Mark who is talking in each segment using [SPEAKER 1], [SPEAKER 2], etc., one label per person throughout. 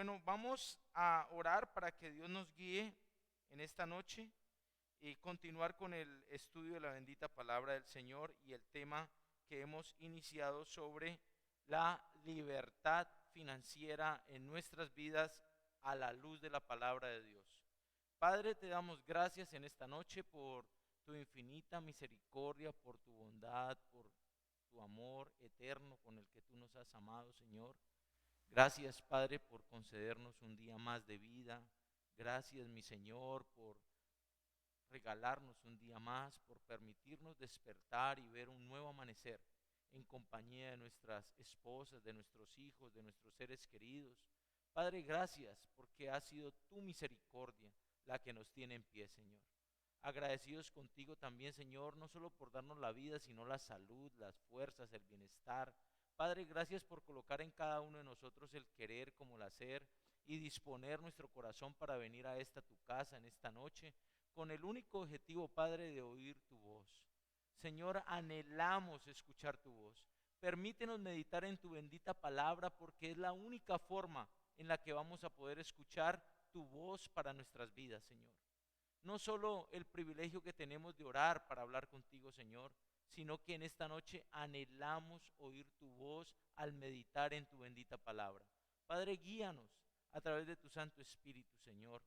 [SPEAKER 1] Bueno, vamos a orar para que Dios nos guíe en esta noche y continuar con el estudio de la bendita palabra del Señor y el tema que hemos iniciado sobre la libertad financiera en nuestras vidas a la luz de la palabra de Dios. Padre, te damos gracias en esta noche por tu infinita misericordia, por tu bondad, por tu amor eterno con el que tú nos has amado, Señor. Gracias, Padre, por concedernos un día más de vida. Gracias, mi Señor, por regalarnos un día más, por permitirnos despertar y ver un nuevo amanecer en compañía de nuestras esposas, de nuestros hijos, de nuestros seres queridos. Padre, gracias porque ha sido tu misericordia la que nos tiene en pie, Señor. Agradecidos contigo también, Señor, no solo por darnos la vida, sino la salud, las fuerzas, el bienestar. Padre, gracias por colocar en cada uno de nosotros el querer como el hacer y disponer nuestro corazón para venir a esta tu casa en esta noche con el único objetivo, Padre, de oír tu voz. Señor, anhelamos escuchar tu voz. Permítenos meditar en tu bendita palabra porque es la única forma en la que vamos a poder escuchar tu voz para nuestras vidas, Señor. No solo el privilegio que tenemos de orar para hablar contigo, Señor, sino que en esta noche anhelamos oír tu voz al meditar en tu bendita palabra. Padre, guíanos a través de tu Santo Espíritu, Señor,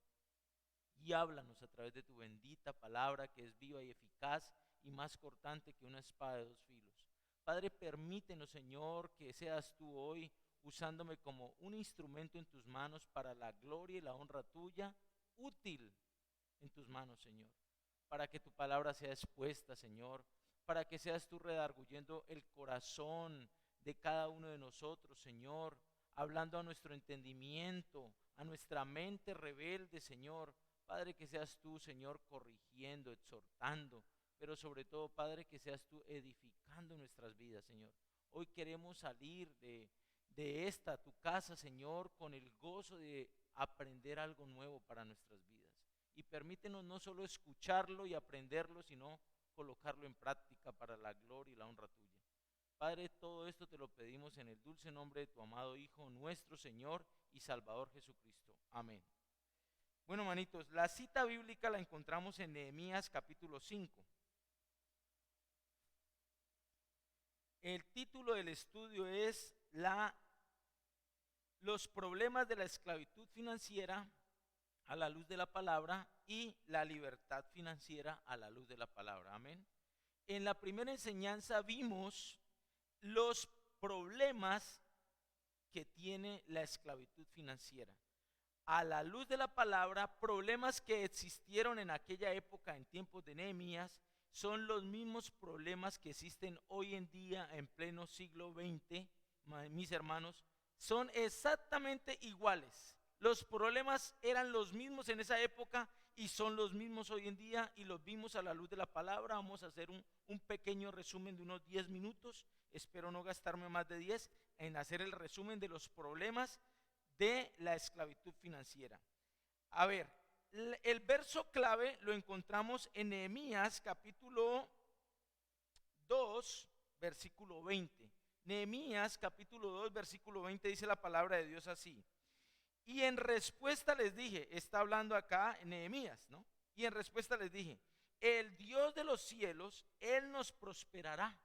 [SPEAKER 1] y háblanos a través de tu bendita palabra que es viva y eficaz y más cortante que una espada de dos filos. Padre, permítenos, Señor, que seas tú hoy usándome como un instrumento en tus manos para la gloria y la honra tuya, útil en tus manos, Señor, para que tu palabra sea expuesta, Señor, para que seas tú redarguyendo el corazón de cada uno de nosotros, Señor, hablando a nuestro entendimiento, a nuestra mente rebelde, Señor. Padre, que seas tú, Señor, corrigiendo, exhortando, pero sobre todo, Padre, que seas tú edificando nuestras vidas, Señor. Hoy queremos salir de esta, tu casa, Señor, con el gozo de aprender algo nuevo para nuestras vidas. Y permítenos no solo escucharlo y aprenderlo, sino colocarlo en práctica para la gloria y la honra tuya. Padre, todo esto te lo pedimos en el dulce nombre de tu amado Hijo, nuestro Señor y Salvador Jesucristo. Amén. Bueno, manitos, la cita bíblica la encontramos en Nehemías capítulo 5. El título del estudio es los problemas de la esclavitud financiera a la luz de la palabra y la libertad financiera a la luz de la palabra. Amén. En la primera enseñanza vimos los problemas que tiene la esclavitud financiera. A la luz de la palabra, problemas que existieron en aquella época en tiempos de Nehemías son los mismos problemas que existen hoy en día en pleno siglo XX, mis hermanos, son exactamente iguales. Los problemas eran los mismos en esa época y son los mismos hoy en día y los vimos a la luz de la palabra. Vamos a hacer un pequeño resumen de unos 10 minutos. Espero no gastarme más de 10 en hacer el resumen de los problemas de la esclavitud financiera. A ver, el verso clave lo encontramos en Nehemías capítulo 2, versículo 20. Nehemías capítulo 2, versículo 20 dice la palabra de Dios así. Y en respuesta les dije, está hablando acá en Nehemías, ¿no? Y en respuesta les dije, el Dios de los cielos, Él nos prosperará.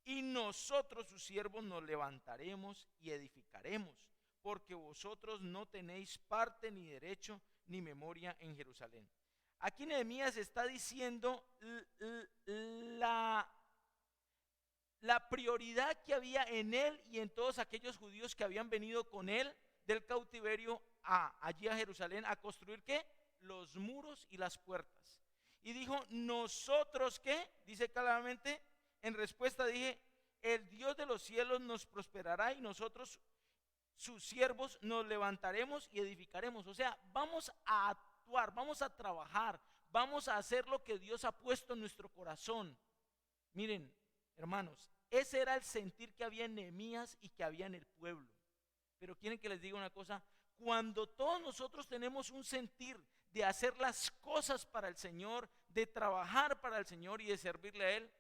[SPEAKER 1] Y nosotros, sus siervos, nos levantaremos y edificaremos, porque vosotros no tenéis parte ni derecho ni memoria en Jerusalén. Aquí Nehemías está diciendo la prioridad que había en él y en todos aquellos judíos que habían venido con él del cautiverio allí a Jerusalén a construir ¿qué? Los muros y las puertas. Y dijo, nosotros ¿qué? Dice claramente, en respuesta dije, el Dios de los cielos nos prosperará y nosotros, sus siervos, nos levantaremos y edificaremos. O sea, vamos a actuar, vamos a trabajar, vamos a hacer lo que Dios ha puesto en nuestro corazón. Miren, hermanos, ese era el sentir que había en Nehemías y que había en el pueblo. Pero quieren que les diga una cosa, cuando todos nosotros tenemos un sentir de hacer las cosas para el Señor, de trabajar para el Señor y de servirle a Él,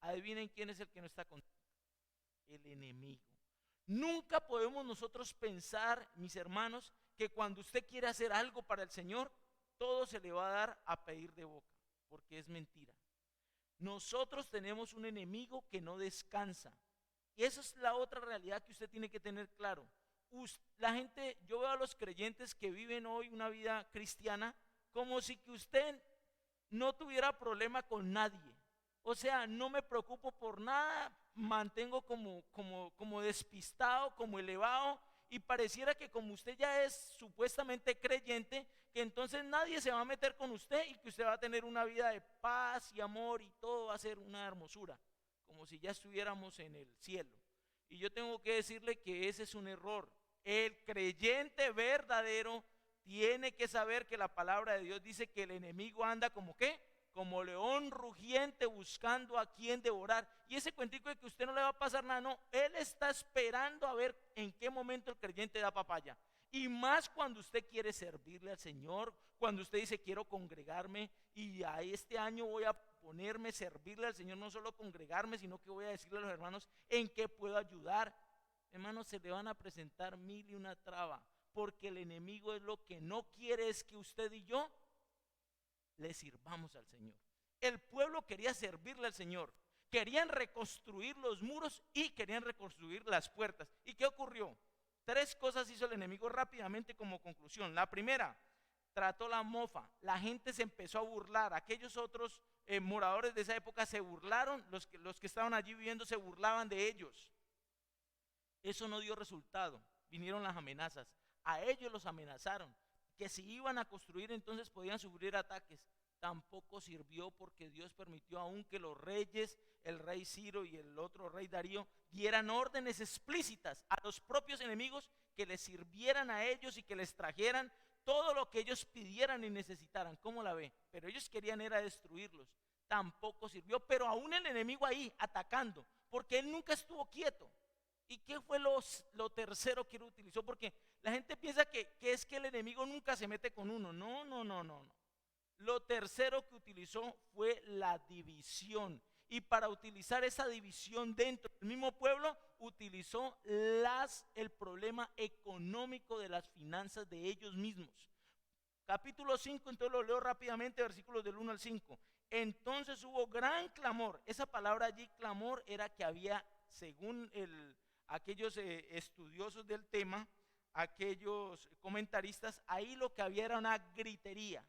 [SPEAKER 1] adivinen quién es el que no está contigo. El enemigo. Nunca podemos nosotros pensar, mis hermanos, que cuando usted quiere hacer algo para el Señor, todo se le va a dar a pedir de boca, porque es mentira. Nosotros tenemos un enemigo que no descansa. Y esa es la otra realidad que usted tiene que tener claro. La gente, yo veo a los creyentes que viven hoy una vida cristiana como si que usted no tuviera problema con nadie. O sea, no me preocupo por nada, mantengo como despistado, como elevado, y pareciera que como usted ya es supuestamente creyente, que entonces nadie se va a meter con usted y que usted va a tener una vida de paz y amor y todo va a ser una hermosura, como si ya estuviéramos en el cielo. Y yo tengo que decirle que ese es un error. El creyente verdadero tiene que saber que la palabra de Dios dice que el enemigo anda como ¿qué? Como león rugiente buscando a quien devorar. Y ese cuentico de que usted no le va a pasar nada, no, él está esperando a ver en qué momento el creyente da papaya. Y más cuando usted quiere servirle al Señor, cuando usted dice quiero congregarme y a este año voy a ponerme, servirle al Señor, no solo congregarme, sino que voy a decirle a los hermanos en qué puedo ayudar. Hermanos, se le van a presentar mil y una traba, porque el enemigo es lo que no quiere es que usted y yo le sirvamos al Señor. El pueblo quería servirle al Señor, querían reconstruir los muros y querían reconstruir las puertas. ¿Y qué ocurrió? 3 cosas hizo el enemigo rápidamente como conclusión. La primera, trató la mofa. La gente se empezó a burlar. Aquellos otros moradores de esa época se burlaron, los que estaban allí viviendo se burlaban de ellos. Eso no dio resultado. Vinieron las amenazas. A ellos los amenazaron, que si iban a construir entonces podían sufrir ataques. Tampoco sirvió, porque Dios permitió aún que los reyes, el rey Ciro y el otro rey Darío, dieran órdenes explícitas a los propios enemigos que les sirvieran a ellos y que les trajeran todo lo que ellos pidieran y necesitaran. ¿Cómo la ve? Pero ellos querían era destruirlos. Tampoco sirvió, pero aún el enemigo ahí atacando, porque él nunca estuvo quieto. ¿Y qué fue lo tercero que él utilizó? Porque la gente piensa que es que el enemigo nunca se mete con uno. No. Lo tercero que utilizó fue la división. Y para utilizar esa división dentro del mismo pueblo, utilizó el problema económico de las finanzas de ellos mismos. Capítulo 5, entonces lo leo rápidamente, versículos del 1 al 5. Entonces hubo gran clamor. Esa palabra allí, clamor, era que había, según aquellos estudiosos del tema, aquellos comentaristas, ahí lo que había era una gritería.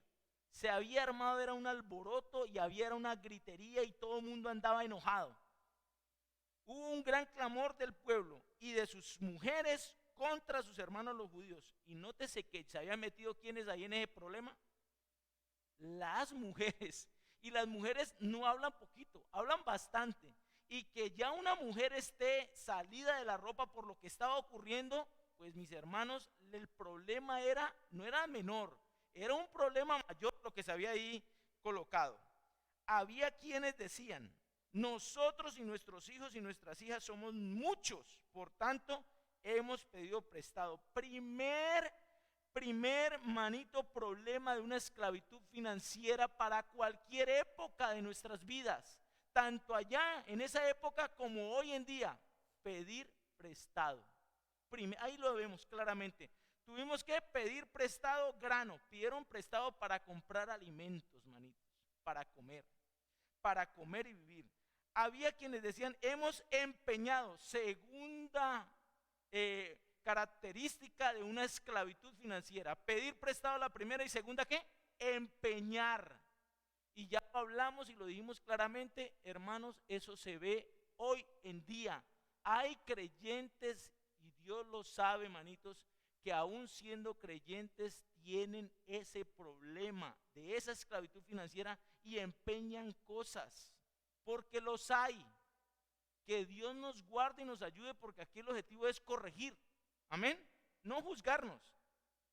[SPEAKER 1] Se había armado, era un alboroto y había una gritería y todo el mundo andaba enojado. Hubo un gran clamor del pueblo y de sus mujeres contra sus hermanos los judíos. Y nótese que se habían metido quienes ahí en ese problema. Las mujeres. Y las mujeres no hablan poquito, hablan bastante. Y que ya una mujer esté salida de la ropa por lo que estaba ocurriendo, pues mis hermanos, el problema no era menor, era un problema mayor lo que se había ahí colocado. Había quienes decían, nosotros y nuestros hijos y nuestras hijas somos muchos, por tanto hemos pedido prestado. Primer manito problema de una esclavitud financiera para cualquier época de nuestras vidas, tanto allá en esa época como hoy en día, pedir prestado. Ahí lo vemos claramente. Tuvimos que pedir prestado grano, pidieron prestado para comprar alimentos, manitos, para comer y vivir. Había quienes decían, hemos empeñado, segunda característica de una esclavitud financiera, pedir prestado la primera y segunda, ¿qué? Empeñar. Y ya lo hablamos y lo dijimos claramente, hermanos, eso se ve hoy en día. Hay creyentes, y Dios lo sabe, manitos, que aún siendo creyentes tienen ese problema de esa esclavitud financiera y empeñan cosas, porque los hay. Que Dios nos guarde y nos ayude, porque aquí el objetivo es corregir, amén, no juzgarnos.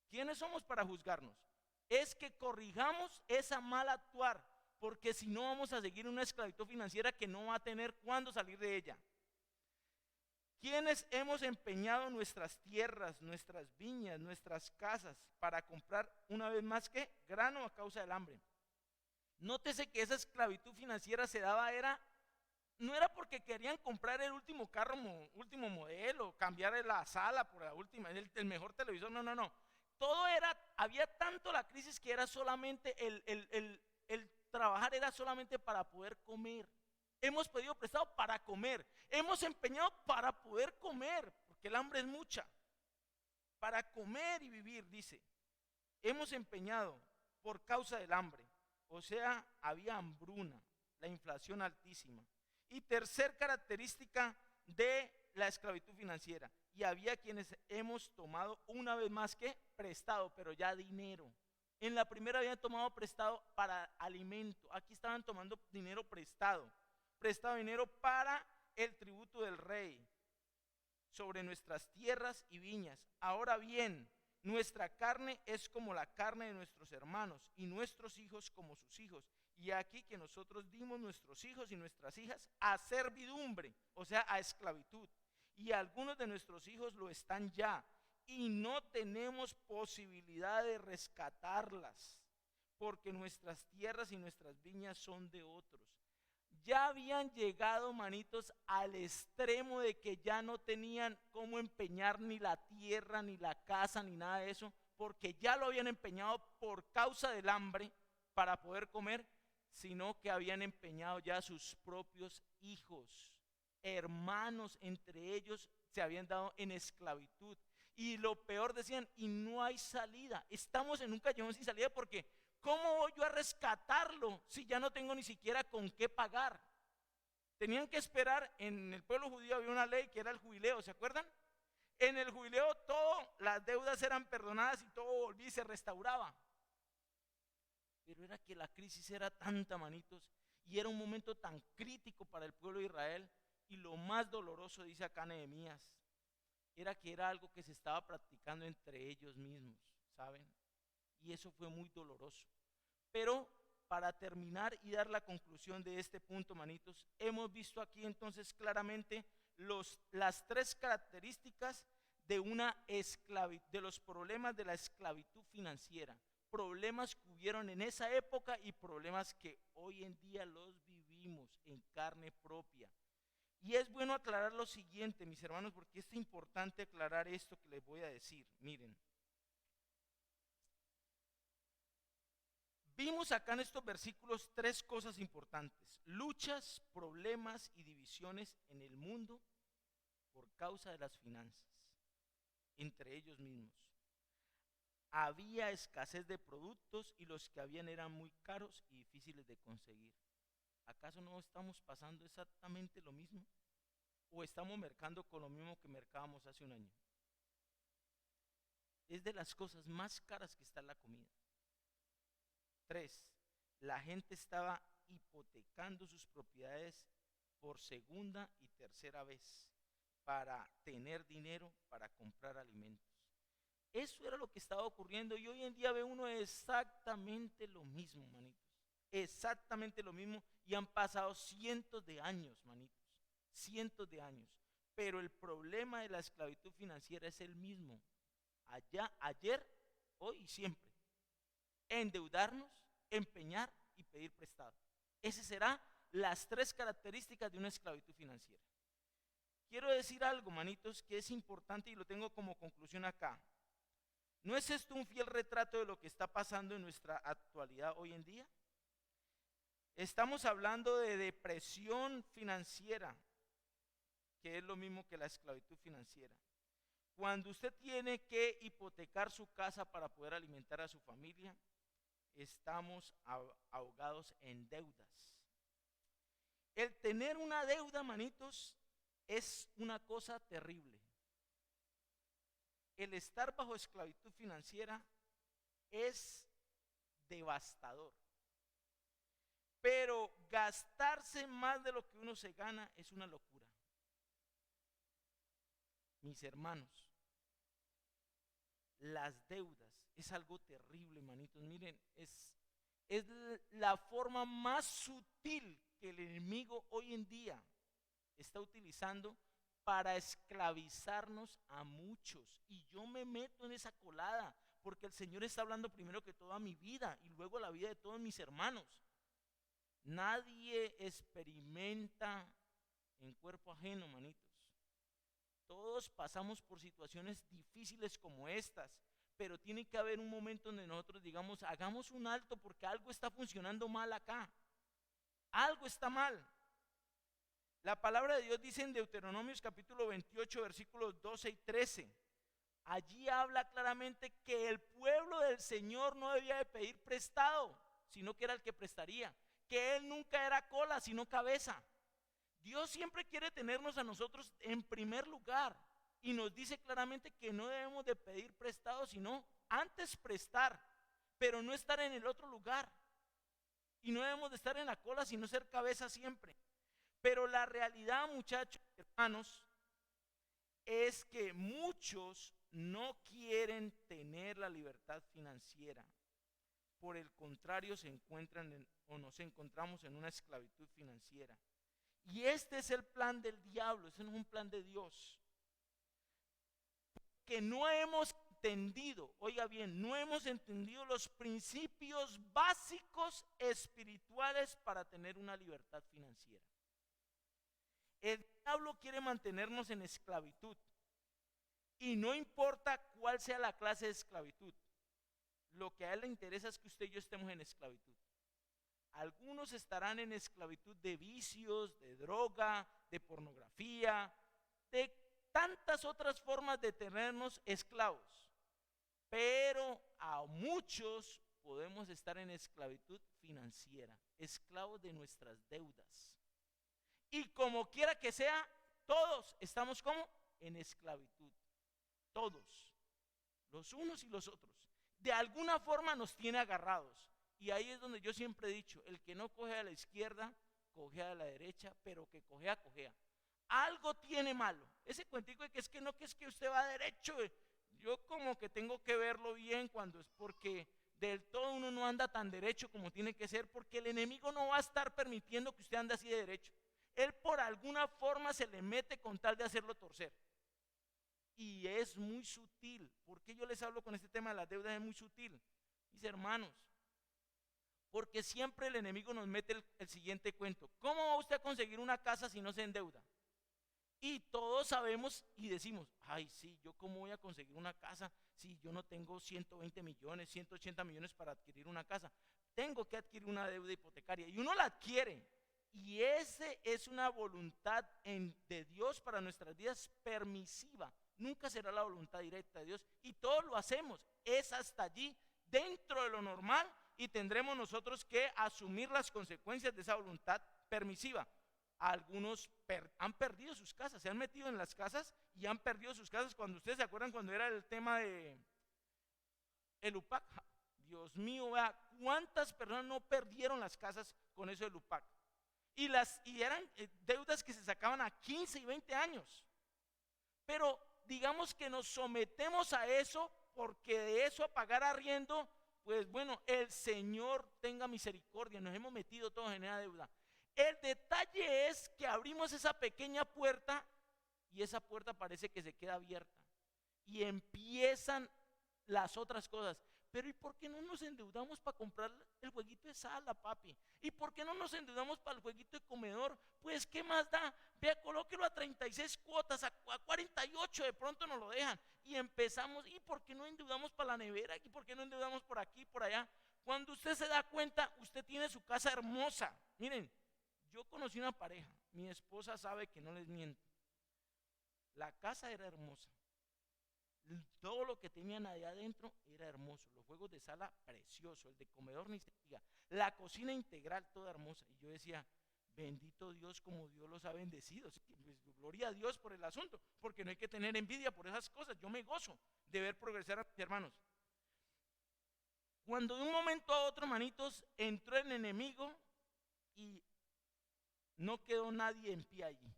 [SPEAKER 1] ¿Quiénes somos para juzgarnos? Es que corrijamos esa mal actuar, porque si no vamos a seguir una esclavitud financiera que no va a tener cuándo salir de ella. ¿Quiénes hemos empeñado nuestras tierras, nuestras viñas, nuestras casas para comprar una vez más que grano a causa del hambre? Nótese que esa esclavitud financiera se daba no era porque querían comprar el último carro, último modelo, cambiar la sala por la última, el mejor televisor, no. Todo era, había tanto la crisis que era solamente el trabajar era solamente para poder comer. Hemos pedido prestado para comer, hemos empeñado para poder comer, porque el hambre es mucha, para comer y vivir, dice. Hemos empeñado por causa del hambre, o sea, había hambruna, la inflación altísima. Y tercer característica de la esclavitud financiera, y había quienes hemos tomado una vez más que prestado, pero ya dinero. En la primera habían tomado prestado para alimento, aquí estaban tomando dinero prestado dinero para el tributo del rey sobre nuestras tierras y viñas. Ahora bien, nuestra carne es como la carne de nuestros hermanos y nuestros hijos como sus hijos. Y aquí que nosotros dimos nuestros hijos y nuestras hijas a servidumbre, o sea, a esclavitud. Y algunos de nuestros hijos lo están ya. Y no tenemos posibilidad de rescatarlas, porque nuestras tierras y nuestras viñas son de otros. Ya habían llegado, manitos, al extremo de que ya no tenían cómo empeñar ni la tierra, ni la casa, ni nada de eso, porque ya lo habían empeñado por causa del hambre para poder comer, sino que habían empeñado ya sus propios hijos, hermanos entre ellos se habían dado en esclavitud. Y lo peor decían, y no hay salida, estamos en un callejón sin salida porque ¿cómo voy yo a rescatarlo si ya no tengo ni siquiera con qué pagar? Tenían que esperar, en el pueblo judío había una ley que era el jubileo, ¿se acuerdan? En el jubileo todas las deudas eran perdonadas y todo volvía y se restauraba. Pero era que la crisis era tanta, manitos, y era un momento tan crítico para el pueblo de Israel, y lo más doloroso, dice acá Nehemías, era que era algo que se estaba practicando entre ellos mismos, ¿saben? Y eso fue muy doloroso. Pero para terminar y dar la conclusión de este punto, manitos, hemos visto aquí entonces claramente las tres características de de los problemas de la esclavitud financiera, problemas que hubieron en esa época y problemas que hoy en día los vivimos en carne propia. Y es bueno aclarar lo siguiente, mis hermanos, porque es importante aclarar esto que les voy a decir. Miren, vimos acá en estos versículos tres cosas importantes: luchas, problemas y divisiones en el mundo por causa de las finanzas, entre ellos mismos. Había escasez de productos y los que habían eran muy caros y difíciles de conseguir. ¿Acaso no estamos pasando exactamente lo mismo? ¿O estamos mercando con lo mismo que mercábamos hace un año? Es de las cosas más caras que está la comida. 3. La gente estaba hipotecando sus propiedades por segunda y tercera vez para tener dinero para comprar alimentos. Eso era lo que estaba ocurriendo y hoy en día ve uno exactamente lo mismo, manitos. Exactamente lo mismo y han pasado cientos de años, manitos. Cientos de años. Pero el problema de la esclavitud financiera es el mismo. Ayer, hoy y siempre. Endeudarnos, empeñar y pedir prestado. Esas serán las tres características de una esclavitud financiera. Quiero decir algo, manitos, que es importante y lo tengo como conclusión acá. ¿No es esto un fiel retrato de lo que está pasando en nuestra actualidad hoy en día? Estamos hablando de depresión financiera, que es lo mismo que la esclavitud financiera. Cuando usted tiene que hipotecar su casa para poder alimentar a su familia, estamos ahogados en deudas. El tener una deuda, manitos, es una cosa terrible. El estar bajo esclavitud financiera es devastador. Pero gastarse más de lo que uno se gana es una locura. Mis hermanos, las deudas es algo terrible, manitos. Miren, es la forma más sutil que el enemigo hoy en día está utilizando para esclavizarnos a muchos. Y yo me meto en esa colada porque el Señor está hablando primero que todo a mi vida y luego a la vida de todos mis hermanos. Nadie experimenta en cuerpo ajeno, manitos. Todos pasamos por situaciones difíciles como estas, pero tiene que haber un momento donde nosotros digamos, hagamos un alto porque algo está funcionando mal acá. Algo está mal. La palabra de Dios dice en Deuteronomios capítulo 28, versículos 12 y 13. Allí habla claramente que el pueblo del Señor no debía de pedir prestado, sino que era el que prestaría. Que Él nunca era cola, sino cabeza. Dios siempre quiere tenernos a nosotros en primer lugar. Y nos dice claramente que no debemos de pedir prestado, sino antes prestar, pero no estar en el otro lugar. Y no debemos de estar en la cola, sino ser cabeza siempre. Pero la realidad, muchachos, hermanos, es que muchos no quieren tener la libertad financiera. Por el contrario, nos encontramos en una esclavitud financiera. Y este es el plan del diablo, ese no es un plan de Dios. Que no hemos entendido, oiga bien, no hemos entendido los principios básicos espirituales para tener una libertad financiera. El diablo quiere mantenernos en esclavitud. Y no importa cuál sea la clase de esclavitud, lo que a él le interesa es que usted y yo estemos en esclavitud. Algunos estarán en esclavitud de vicios, de droga, de pornografía, de tantas otras formas de tenernos esclavos. Pero a muchos podemos estar en esclavitud financiera, esclavos de nuestras deudas. Y como quiera que sea, todos estamos como en esclavitud. Todos, los unos y los otros. De alguna forma nos tiene agarrados. Y ahí es donde yo siempre he dicho, el que no coge a la izquierda, coge a la derecha, pero que cojea, cojea. Algo tiene malo. Ese cuentico de que es que usted va derecho. Yo como que tengo que verlo bien cuando es porque del todo uno no anda tan derecho como tiene que ser, porque el enemigo no va a estar permitiendo que usted ande así de derecho. Él por alguna forma se le mete con tal de hacerlo torcer. Y es muy sutil. ¿Por qué yo les hablo con este tema de las deudas? Es muy sutil, mis hermanos. Porque siempre el enemigo nos mete el siguiente cuento. ¿Cómo va usted a conseguir una casa si no se endeuda? Y todos sabemos y decimos, ay sí, ¿yo cómo voy a conseguir una casa si yo no tengo 120 millones, 180 millones para adquirir una casa? Tengo que adquirir una deuda hipotecaria y uno la adquiere. Y ese es una voluntad de Dios para nuestras vidas permisiva. Nunca será la voluntad directa de Dios y todos lo hacemos. Es hasta allí, dentro de lo normal, y tendremos nosotros que asumir las consecuencias de esa voluntad permisiva. Algunos han perdido sus casas, se han metido en las casas y han perdido sus casas. Cuando ustedes se acuerdan cuando era el tema de el UPAC, Dios mío, vea cuántas personas no perdieron las casas con eso del UPAC. Y eran deudas que se sacaban a 15 y 20 años. Pero digamos que nos sometemos a eso porque de eso a pagar arriendo, pues bueno, el Señor tenga misericordia, nos hemos metido todos en esa deuda. El detalle es que abrimos esa pequeña puerta y esa puerta parece que se queda abierta y empiezan las otras cosas. Pero ¿y por qué no nos endeudamos para comprar el jueguito de sala, papi? ¿Y por qué no nos endeudamos para el jueguito de comedor? Pues ¿qué más da? Vea, colóquelo a 36 cuotas, a 48 de pronto nos lo dejan. Y empezamos, ¿y por qué no endeudamos para la nevera? ¿Y por qué no endeudamos por aquí, por allá? Cuando usted se da cuenta, usted tiene su casa hermosa. Miren, yo conocí una pareja, mi esposa sabe que no les miento. La casa era hermosa. Todo lo que tenían allá adentro era hermoso. Los juegos de sala, precioso. El de comedor, ni se diga. La cocina integral, toda hermosa. Y yo decía, bendito Dios, como Dios los ha bendecido. Así que, pues, gloria a Dios por el asunto, porque no hay que tener envidia por esas cosas. Yo me gozo de ver progresar a mis hermanos. Cuando de un momento a otro, manitos, entró el enemigo y no quedó nadie en pie allí.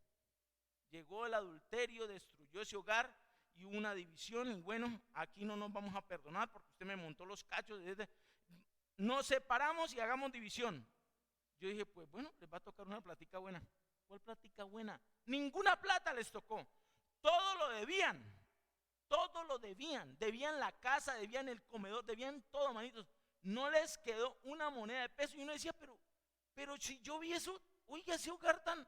[SPEAKER 1] Llegó el adulterio, destruyó ese hogar y hubo una división. Y bueno, aquí no nos vamos a perdonar porque usted me montó los cachos. Nos separamos y hagamos división. Yo dije, pues bueno, les va a tocar una plática buena. ¿Cuál plática buena? Ninguna plata les tocó. Todo lo debían. Todo lo debían. Debían la casa, debían el comedor, debían todo, manitos. No les quedó una moneda de peso. Y uno decía, pero si yo vi eso, oiga, ese hogar tan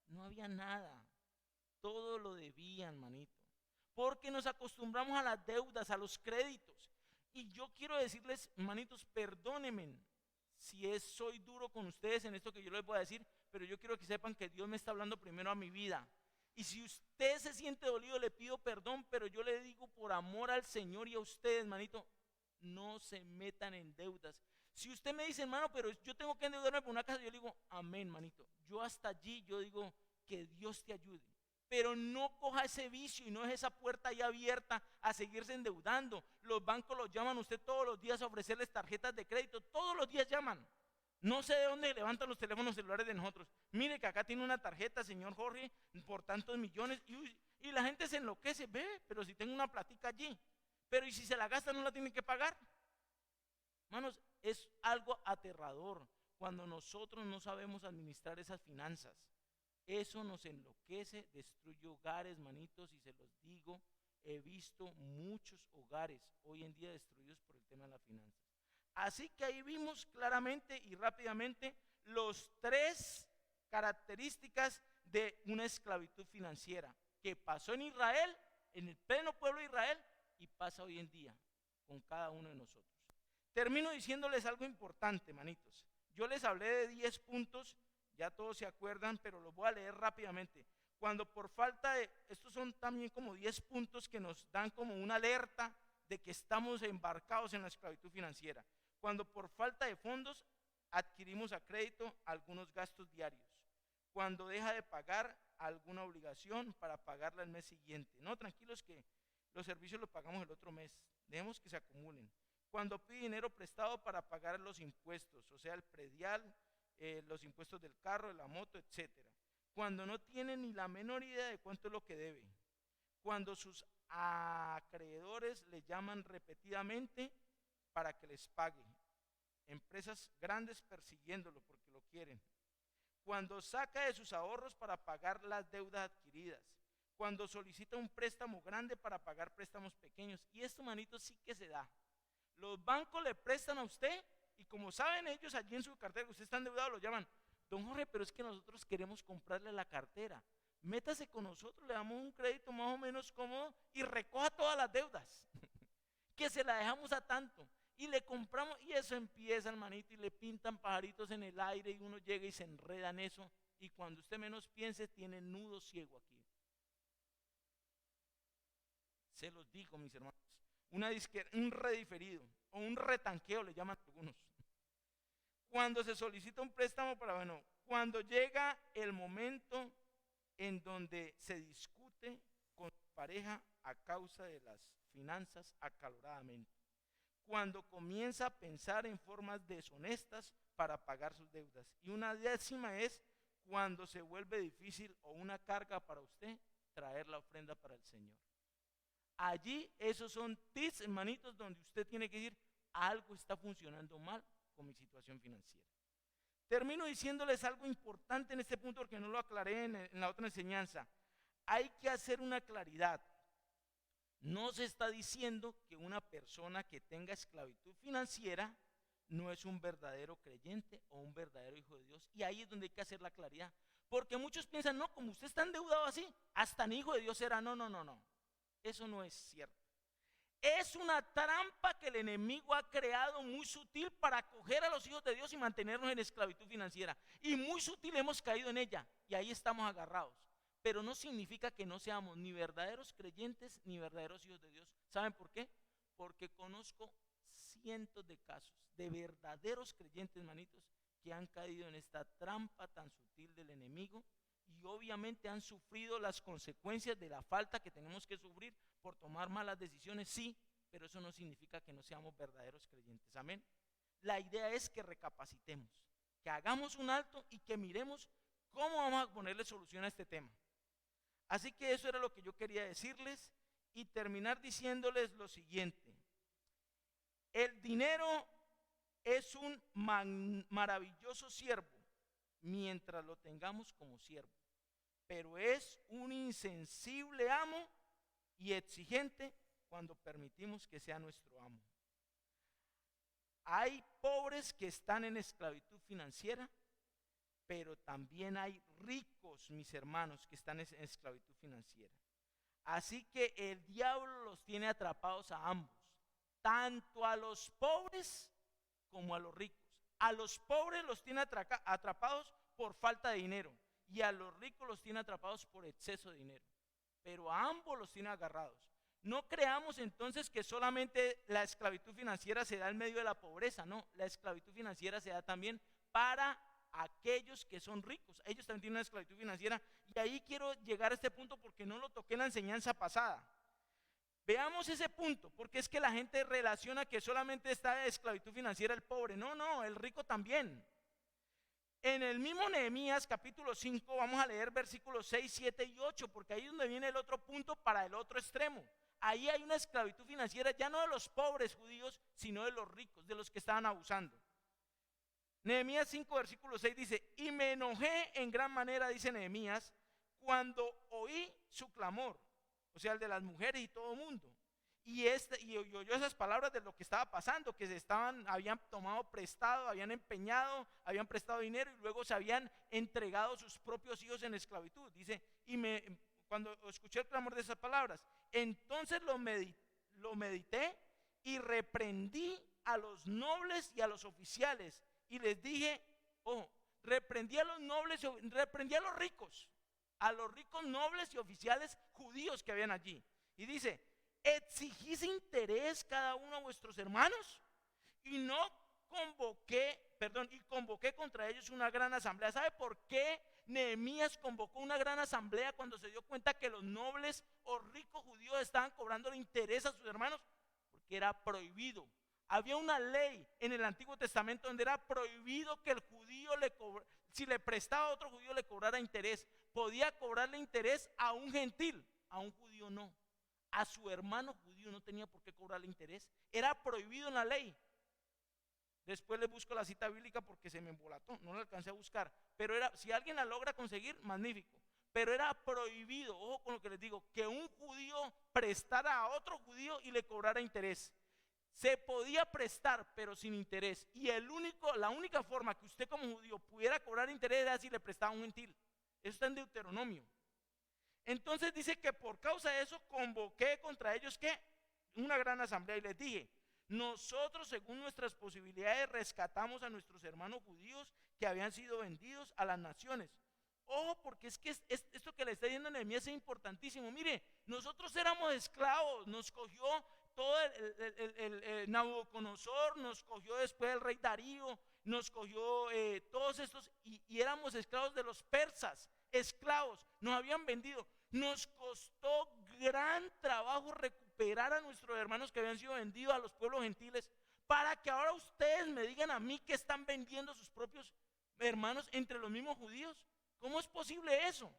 [SPEAKER 1] No había nada. Todo lo debían, manito. Porque nos acostumbramos a las deudas, a los créditos. Y yo quiero decirles, manitos, perdónenme si soy duro con ustedes en esto que yo les voy a decir, pero yo quiero que sepan que Dios me está hablando primero a mi vida. Y si usted se siente dolido, le pido perdón, pero yo le digo por amor al Señor y a ustedes, manito, no se metan en deudas. Si usted me dice, hermano, pero yo tengo que endeudarme por una casa, yo le digo, amén, manito. Yo hasta allí, yo digo, que Dios te ayude. Pero no coja ese vicio y no es esa puerta ahí abierta a seguirse endeudando. Los bancos los llaman a usted todos los días a ofrecerles tarjetas de crédito. Todos los días llaman. No sé de dónde levantan los teléfonos celulares de nosotros. Mire que acá tiene una tarjeta, señor Jorge, por tantos millones. Y la gente se enloquece. Ve, pero si tengo una platica allí. Pero ¿y si se la gasta no la tiene que pagar? Hermanos, es algo aterrador cuando nosotros no sabemos administrar esas finanzas. Eso nos enloquece, destruye hogares, manitos, y se los digo, he visto muchos hogares hoy en día destruidos por el tema de las finanzas. Así que ahí vimos claramente y rápidamente los 3 características de una esclavitud financiera que pasó en Israel, en el pleno pueblo de Israel, y pasa hoy en día con cada uno de nosotros. Termino diciéndoles algo importante, manitos. Yo les hablé de 10 puntos. Ya todos se acuerdan, pero los voy a leer rápidamente. Cuando por falta de, estos son también como 10 puntos que nos dan como una alerta de que estamos embarcados en la esclavitud financiera. Cuando por falta de fondos adquirimos a crédito algunos gastos diarios. Cuando deja de pagar alguna obligación para pagarla el mes siguiente. No, tranquilos que los servicios los pagamos el otro mes. Dejemos que se acumulen. Cuando pide dinero prestado para pagar los impuestos, o sea, el predial, los impuestos del carro, de la moto, etcétera. Cuando no tiene ni la menor idea de cuánto es lo que debe. Cuando sus acreedores le llaman repetidamente para que les pague. Empresas grandes persiguiéndolo porque lo quieren. Cuando saca de sus ahorros para pagar las deudas adquiridas. Cuando solicita un préstamo grande para pagar préstamos pequeños. Y esto, manito, sí que se da. Los bancos le prestan a usted. Y como saben ellos allí en su cartera que usted está endeudado, lo llaman, don Jorge, pero es que nosotros queremos comprarle la cartera. Métase con nosotros, le damos un crédito más o menos cómodo y recoja todas las deudas, que se la dejamos a tanto. Y le compramos, y eso empieza, hermanito, y le pintan pajaritos en el aire, y uno llega y se enreda en eso. Y cuando usted menos piense, tiene nudo ciego aquí. Se los digo, mis hermanos. Un rediferido o un retanqueo le llaman algunos. Cuando se solicita un préstamo cuando llega el momento en donde se discute con su pareja a causa de las finanzas acaloradamente. Cuando comienza a pensar en formas deshonestas para pagar sus deudas. Y una 10ª es cuando se vuelve difícil o una carga para usted traer la ofrenda para el Señor. Allí esos son tips, hermanitos, donde usted tiene que decir, algo está funcionando mal con mi situación financiera. Termino diciéndoles algo importante en este punto porque no lo aclaré en la otra enseñanza. Hay que hacer una claridad. No se está diciendo que una persona que tenga esclavitud financiera no es un verdadero creyente o un verdadero hijo de Dios. Y ahí es donde hay que hacer la claridad. Porque muchos piensan, no, como usted está endeudado así, hasta ni hijo de Dios será. No. Eso no es cierto. Es una trampa que el enemigo ha creado muy sutil para acoger a los hijos de Dios y mantenernos en esclavitud financiera. Y muy sutil hemos caído en ella y ahí estamos agarrados. Pero no significa que no seamos ni verdaderos creyentes ni verdaderos hijos de Dios. ¿Saben por qué? Porque conozco cientos de casos de verdaderos creyentes, manitos, que han caído en esta trampa tan sutil del enemigo. Y obviamente han sufrido las consecuencias de la falta que tenemos que sufrir por tomar malas decisiones, sí, pero eso no significa que no seamos verdaderos creyentes, amén. La idea es que recapacitemos, que hagamos un alto y que miremos cómo vamos a ponerle solución a este tema. Así que eso era lo que yo quería decirles y terminar diciéndoles lo siguiente. El dinero es un maravilloso siervo mientras lo tengamos como siervo, pero es un insensible amo y exigente cuando permitimos que sea nuestro amo. Hay pobres que están en esclavitud financiera pero también hay ricos, mis hermanos, que están en esclavitud financiera. Así que el diablo los tiene atrapados a ambos, tanto a los pobres como a los ricos. A los pobres los tiene atrapados por falta de dinero y a los ricos los tiene atrapados por exceso de dinero. Pero a ambos los tiene agarrados. No creamos entonces que solamente la esclavitud financiera se da en medio de la pobreza. No, la esclavitud financiera se da también para aquellos que son ricos. Ellos también tienen una esclavitud financiera. Y ahí quiero llegar a este punto porque no lo toqué en la enseñanza pasada. Veamos ese punto, porque es que la gente relaciona que solamente está de esclavitud financiera el pobre. No, no, el rico también. En el mismo Nehemías capítulo 5 vamos a leer versículos 6, 7 y 8, porque ahí es donde viene el otro punto para el otro extremo. Ahí hay una esclavitud financiera ya no de los pobres judíos, sino de los ricos, de los que estaban abusando. Nehemías 5 versículo 6 dice: y me enojé en gran manera, dice Nehemías, cuando oí su clamor, o sea, el de las mujeres y todo el mundo. Y oyó esas palabras de lo que estaba pasando, que habían tomado prestado, habían empeñado, habían prestado dinero y luego se habían entregado sus propios hijos en esclavitud. Dice, cuando escuché el clamor de esas palabras, entonces lo medité y reprendí a los nobles y a los oficiales y les dije, reprendí a los nobles, reprendí a los ricos nobles y oficiales judíos que habían allí. Y dice, exigís interés cada uno a vuestros hermanos y convoqué contra ellos una gran asamblea. ¿Sabe por qué Nehemías convocó una gran asamblea cuando se dio cuenta que los nobles o ricos judíos estaban cobrando el interés a sus hermanos? Porque era prohibido. Había una ley en el Antiguo Testamento donde era prohibido que el judío si le prestaba a otro judío le cobrara interés. Podía cobrarle interés a un gentil, a un judío no. A su hermano judío no tenía por qué cobrarle interés. Era prohibido en la ley. Después le busco la cita bíblica porque se me embolató, no la alcancé a buscar. Pero si alguien la logra conseguir, magnífico. Pero era prohibido, ojo con lo que les digo, que un judío prestara a otro judío y le cobrara interés. Se podía prestar, pero sin interés. Y la única forma que usted como judío pudiera cobrar interés era si le prestaba a un gentil. Eso está en Deuteronomio. Entonces dice que por causa de eso convoqué contra ellos una gran asamblea y les dije, nosotros según nuestras posibilidades rescatamos a nuestros hermanos judíos que habían sido vendidos a las naciones. Ojo, porque es que esto que le está diciendo Nehemías es importantísimo. Mire, nosotros éramos esclavos, nos cogió todo el Nabucodonosor, nos cogió después el rey Darío, nos cogió todos estos y éramos esclavos de los persas, esclavos, nos habían vendido. Nos costó gran trabajo recuperar a nuestros hermanos que habían sido vendidos a los pueblos gentiles, para que ahora ustedes me digan a mí que están vendiendo a sus propios hermanos entre los mismos judíos. ¿Cómo es posible eso?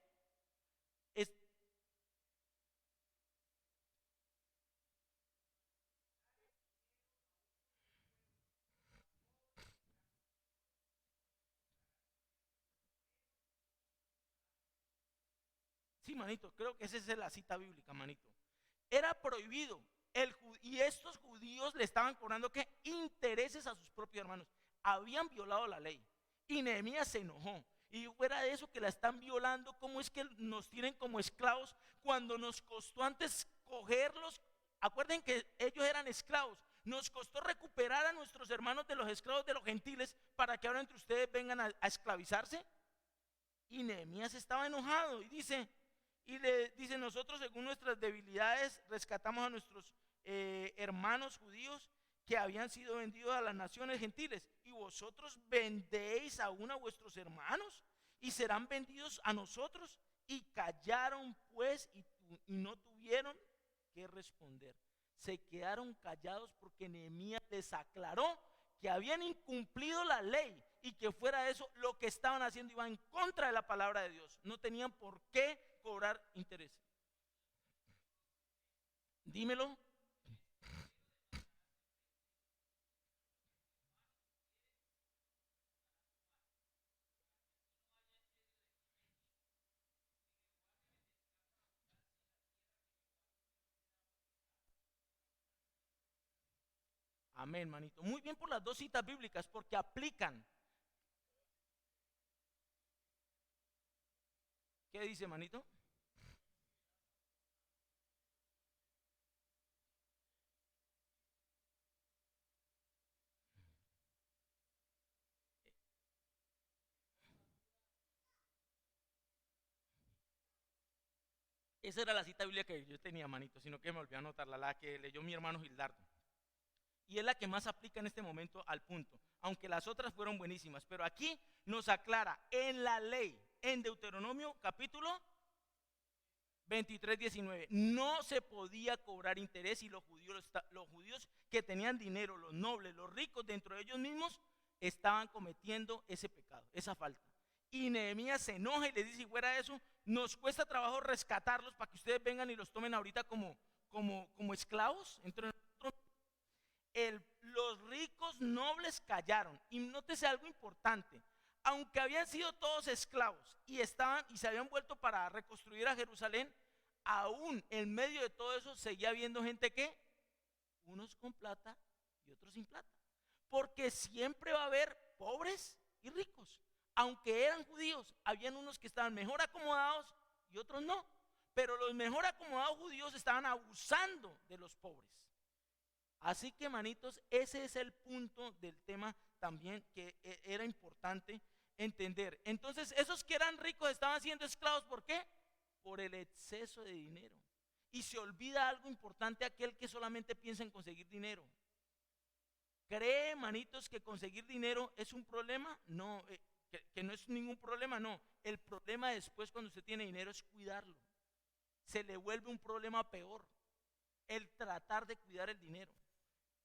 [SPEAKER 1] Sí, manito, creo que esa es la cita bíblica, manito. Era prohibido. Y estos judíos le estaban cobrando intereses a sus propios hermanos. Habían violado la ley. Y Nehemías se enojó. Y fuera de eso que la están violando, ¿cómo es que nos tienen como esclavos cuando nos costó antes cogerlos? Acuerden que ellos eran esclavos. Nos costó recuperar a nuestros hermanos de los esclavos de los gentiles para que ahora entre ustedes vengan a esclavizarse. Y Nehemías estaba enojado y le dice, nosotros según nuestras debilidades rescatamos a nuestros hermanos judíos que habían sido vendidos a las naciones gentiles, y vosotros vendéis aún a vuestros hermanos y serán vendidos a nosotros. Y callaron pues y no tuvieron que responder. Se quedaron callados porque Nehemías les aclaró que habían incumplido la ley y que fuera de eso lo que estaban haciendo iba en contra de la palabra de Dios. No tenían por qué cobrar interés. Dímelo. Amén, manito. Muy bien por las dos citas bíblicas porque aplican. ¿Qué dice, manito? Esa era la cita bíblica que yo tenía, manito, sino que me olvidé anotarla, la que leyó mi hermano Gildardo. Y es la que más aplica en este momento al punto, aunque las otras fueron buenísimas. Pero aquí nos aclara en la ley, en Deuteronomio capítulo 23, 19, no se podía cobrar interés y los judíos que tenían dinero, los nobles, los ricos dentro de ellos mismos, estaban cometiendo ese pecado, esa falta. Y Nehemías se enoja y le dice, si fuera de eso, nos cuesta trabajo rescatarlos para que ustedes vengan y los tomen ahorita como esclavos. Entonces, los ricos nobles callaron. Y nótese algo importante. Aunque habían sido todos esclavos y se habían vuelto para reconstruir a Jerusalén, aún en medio de todo eso seguía habiendo gente que, unos con plata y otros sin plata. Porque siempre va a haber pobres y ricos. Aunque eran judíos, habían unos que estaban mejor acomodados y otros no. Pero los mejor acomodados judíos estaban abusando de los pobres. Así que, manitos, ese es el punto del tema también que era importante entender. Entonces, esos que eran ricos estaban siendo esclavos, ¿por qué? Por el exceso de dinero. Y se olvida algo importante aquel que solamente piensa en conseguir dinero. ¿Cree, manitos, que conseguir dinero es un problema? No, que no es ningún problema, no. El problema después cuando usted tiene dinero es cuidarlo. Se le vuelve un problema peor, el tratar de cuidar el dinero.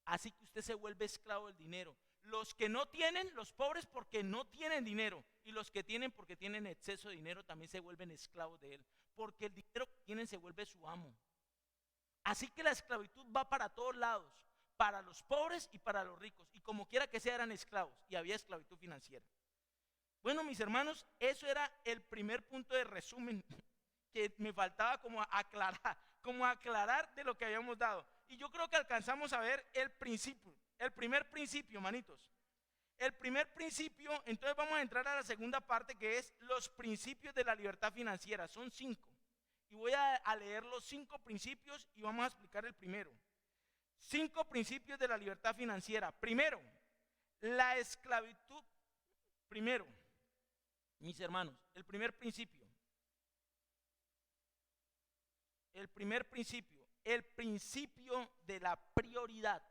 [SPEAKER 1] Así que usted se vuelve esclavo del dinero. Los que no tienen, los pobres porque no tienen dinero, y los que tienen porque tienen exceso de dinero también se vuelven esclavos de él, porque el dinero que tienen se vuelve su amo. Así que la esclavitud va para todos lados, para los pobres y para los ricos, y como quiera que sea eran esclavos, y había esclavitud financiera. Bueno, mis hermanos, eso era el primer punto de resumen que me faltaba como aclarar de lo que habíamos dado. Y yo creo que alcanzamos a ver el primer principio, manitos. El primer principio, entonces vamos a entrar a la segunda parte, que es los principios de la libertad financiera. Son 5. Y voy a leer los 5 principios y vamos a explicar el primero. 5 principios de la libertad financiera. Primero, la esclavitud. Primero, mis hermanos, el primer principio. El principio de la prioridad.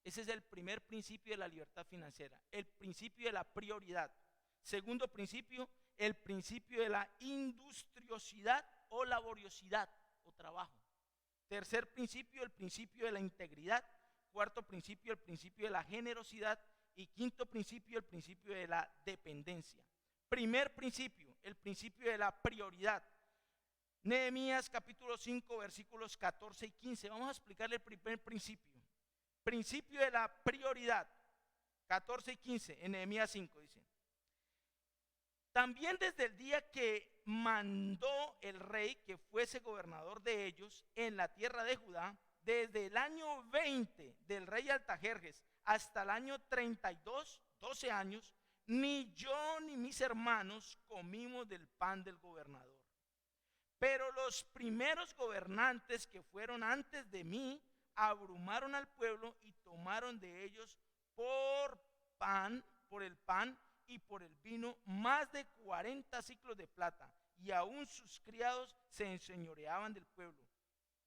[SPEAKER 1] Ese es el primer principio de la libertad financiera, el principio de la prioridad. Segundo principio, el principio de la industriosidad o laboriosidad o trabajo. Tercer principio, el principio de la integridad. Cuarto principio, el principio de la generosidad. Y quinto principio, el principio de la dependencia. Primer principio, el principio de la prioridad. Nehemías capítulo 5 versículos 14 y 15. Vamos a explicarle el primer principio. Principio de la prioridad. 14 y 15 en Nehemías 5 dice. También desde el día que mandó el rey que fuese gobernador de ellos en la tierra de Judá, desde el año 20 del rey Artajerjes hasta el año 32, 12 años, ni yo ni mis hermanos comimos del pan del gobernador. Pero los primeros gobernantes que fueron antes de mí abrumaron al pueblo y tomaron de ellos por el pan y por el vino más de 40 siclos de plata, y aún sus criados se enseñoreaban del pueblo.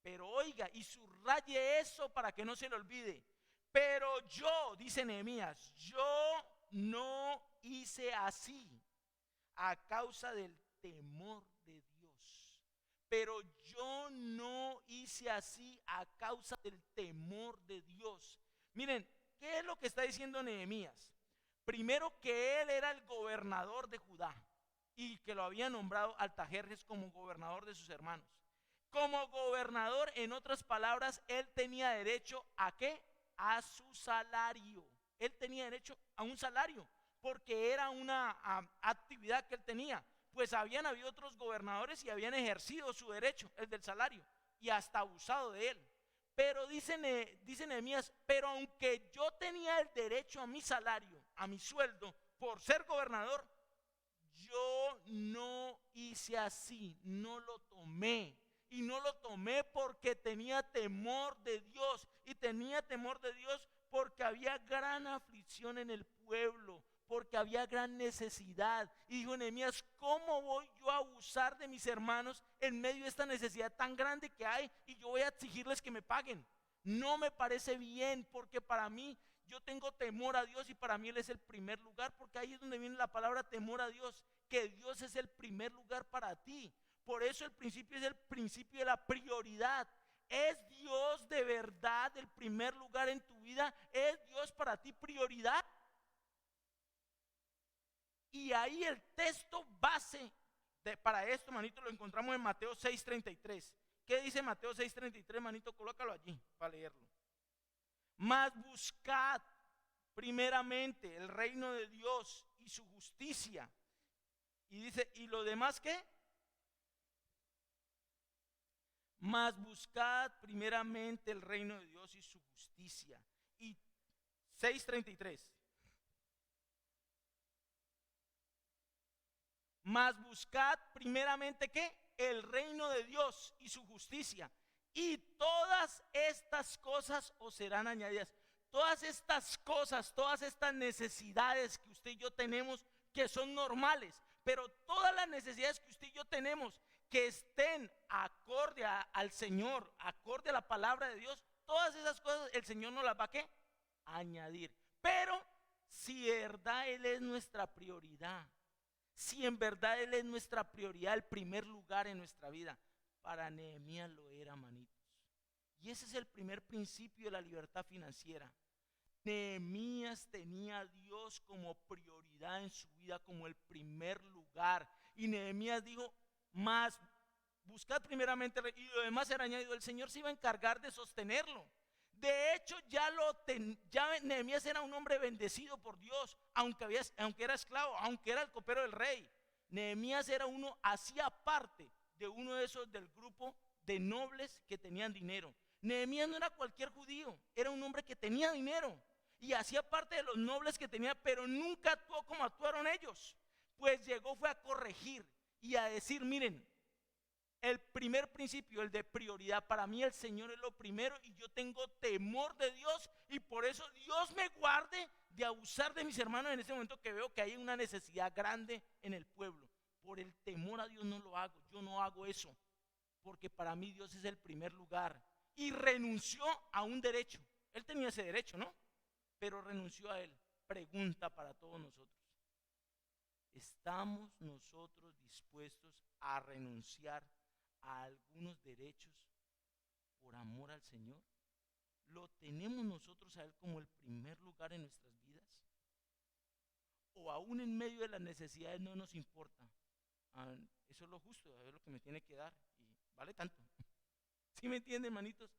[SPEAKER 1] Pero oiga, y subraye eso para que no se le olvide. Pero yo, dice Nehemías, yo no hice así a causa del temor de Dios. Pero yo no hice así a causa del temor de Dios. Miren, ¿qué es lo que está diciendo Nehemías? Primero, que él era el gobernador de Judá y que lo había nombrado Artajerjes como gobernador de sus hermanos. Como gobernador, en otras palabras, él tenía derecho ¿a qué? A su salario. Él tenía derecho a un salario porque era una actividad que él tenía. Pues habían habido otros gobernadores y habían ejercido su derecho, el del salario, y hasta abusado de él. Pero dice Nehemías, pero aunque yo tenía el derecho a mi salario, a mi sueldo, por ser gobernador, yo no hice así, no lo tomé. Y no lo tomé porque tenía temor de Dios. Y tenía temor de Dios porque había gran aflicción en el pueblo, porque había gran necesidad. Y dijo Nehemías, ¿cómo voy yo a abusar de mis hermanos en medio de esta necesidad tan grande que hay? Y yo voy a exigirles que me paguen. No me parece bien, porque para mí, yo tengo temor a Dios y para mí Él es el primer lugar, porque ahí es donde viene la palabra temor a Dios, que Dios es el primer lugar para ti. Por eso el principio es el principio de la prioridad. ¿Es Dios de verdad el primer lugar en tu vida? ¿Es Dios para ti prioridad? Y ahí el texto base para esto, manito, lo encontramos en Mateo 6:33. ¿Qué dice Mateo 6:33, manito? Colócalo allí para leerlo. Mas buscad primeramente el reino de Dios y su justicia. Y dice, ¿y lo demás qué? Mas buscad primeramente el reino de Dios y su justicia. Y 6:33. Mas buscad primeramente ¿qué? El reino de Dios y su justicia. Y todas estas cosas os serán añadidas. Todas estas cosas, todas estas necesidades que usted y yo tenemos, que son normales, pero todas las necesidades que usted y yo tenemos, que estén acorde al Señor, acorde a la palabra de Dios, todas esas cosas el Señor nos las va a ¿qué? Añadir. Pero si de verdad Él es nuestra prioridad, si en verdad Él es nuestra prioridad, el primer lugar en nuestra vida, para Nehemías lo era, manitos. Y ese es el primer principio de la libertad financiera. Nehemías tenía a Dios como prioridad en su vida, como el primer lugar. Y Nehemías dijo, más buscad primeramente y lo demás será añadido. El Señor se iba a encargar de sostenerlo. De hecho, ya Nehemías era un hombre bendecido por Dios, aunque era esclavo, aunque era el copero del rey. Nehemías era hacía parte de uno de esos del grupo de nobles que tenían dinero. Nehemías no era cualquier judío, era un hombre que tenía dinero y hacía parte de los nobles que tenía, pero nunca actuó como actuaron ellos. Pues fue a corregir y a decir, miren, el primer principio, el de prioridad, para mí el Señor es lo primero y yo tengo temor de Dios y por eso Dios me guarde de abusar de mis hermanos en este momento que veo que hay una necesidad grande en el pueblo. Por el temor a Dios no lo hago, yo no hago eso, porque para mí Dios es el primer lugar. Y renunció a un derecho, él tenía ese derecho, ¿no? Pero renunció a él. Pregunta para todos nosotros: ¿estamos nosotros dispuestos a renunciar a algunos derechos por amor al Señor? ¿Lo tenemos nosotros a Él como el primer lugar en nuestras vidas? ¿O aún en medio de las necesidades no nos importa? Eso es lo justo, es lo que me tiene que dar y vale tanto. ¿Sí me entienden, hermanitos?